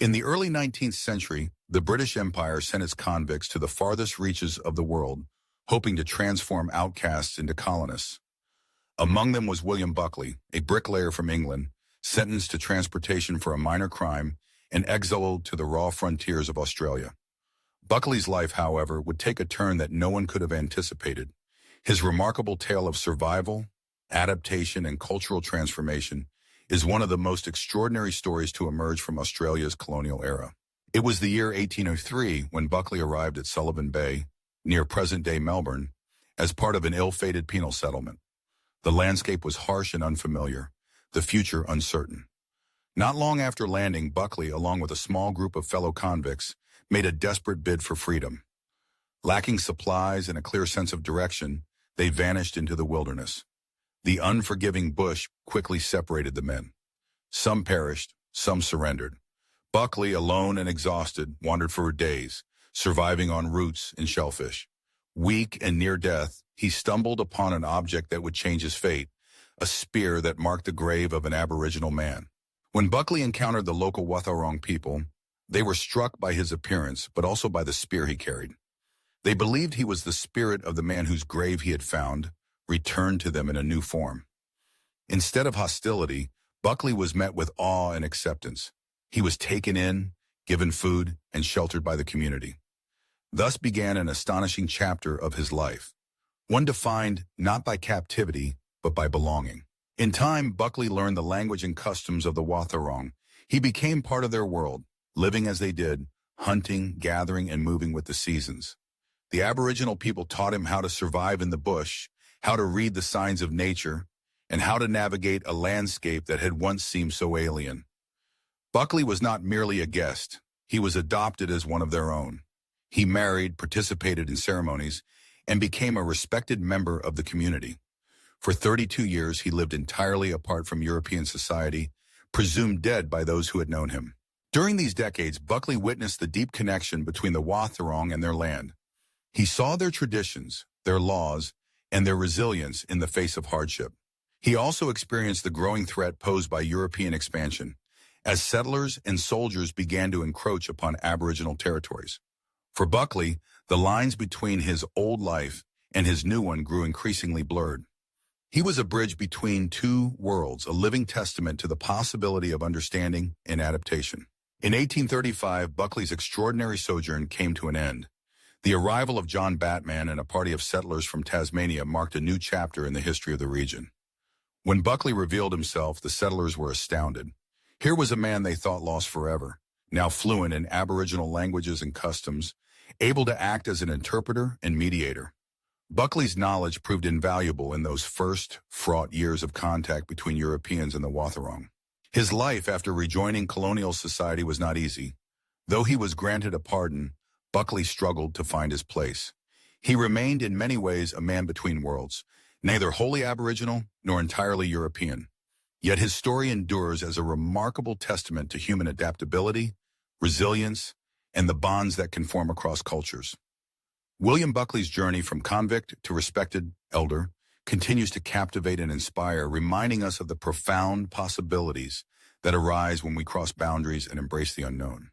In the early 19th century, the British Empire sent its convicts to the farthest reaches of the world, hoping to transform outcasts into colonists. Among them was William Buckley, a bricklayer from England, sentenced to transportation for a minor crime and exiled to the raw frontiers of Australia. Buckley's life, however, would take a turn that no one could have anticipated. His remarkable tale of survival, adaptation, and cultural transformation is one of the most extraordinary stories to emerge from Australia's colonial era. It was the year 1803 when Buckley arrived at Sullivan Bay, near present-day Melbourne, as part of an ill-fated penal settlement. The landscape was harsh and unfamiliar, the future uncertain. Not long after landing, Buckley, along with a small group of fellow convicts, made a desperate bid for freedom. Lacking supplies and a clear sense of direction, they vanished into the wilderness. The unforgiving bush quickly separated the men. Some perished, some surrendered. Buckley, alone and exhausted, wandered for days, surviving on roots and shellfish. Weak and near death, he stumbled upon an object that would change his fate, a spear that marked the grave of an Aboriginal man. When Buckley encountered the local Wathaurong people, they were struck by his appearance, but also by the spear he carried. They believed he was the spirit of the man whose grave he had found, returned to them in a new form. Instead of hostility, Buckley was met with awe and acceptance. He was taken in, given food, and sheltered by the community. Thus began an astonishing chapter of his life, one defined not by captivity, but by belonging. In time, Buckley learned the language and customs of the Wathaurong. He became part of their world, living as they did, hunting, gathering, and moving with the seasons. The Aboriginal people taught him how to survive in the bush, how to read the signs of nature, and how to navigate a landscape that had once seemed so alien. Buckley was not merely a guest. He was adopted as one of their own. He married, participated in ceremonies, and became a respected member of the community. For 32 years, he lived entirely apart from European society, presumed dead by those who had known him. During these decades, Buckley witnessed the deep connection between the Wathaurong and their land. He saw their traditions, their laws, and their resilience in the face of hardship. He also experienced the growing threat posed by European expansion, as settlers and soldiers began to encroach upon Aboriginal territories. For Buckley, the lines between his old life and his new one grew increasingly blurred. He was a bridge between two worlds, a living testament to the possibility of understanding and adaptation. In 1835, Buckley's extraordinary sojourn came to an end. The arrival of John Batman and a party of settlers from Tasmania marked a new chapter in the history of the region. When Buckley revealed himself, the settlers were astounded. Here was a man they thought lost forever, now fluent in Aboriginal languages and customs, able to act as an interpreter and mediator. Buckley's knowledge proved invaluable in those first, fraught years of contact between Europeans and the Wathaurong. His life after rejoining colonial society was not easy. Though he was granted a pardon, Buckley struggled to find his place. He remained in many ways a man between worlds, neither wholly Aboriginal nor entirely European. Yet his story endures as a remarkable testament to human adaptability, resilience, and the bonds that can form across cultures. William Buckley's journey from convict to respected elder continues to captivate and inspire, reminding us of the profound possibilities that arise when we cross boundaries and embrace the unknown.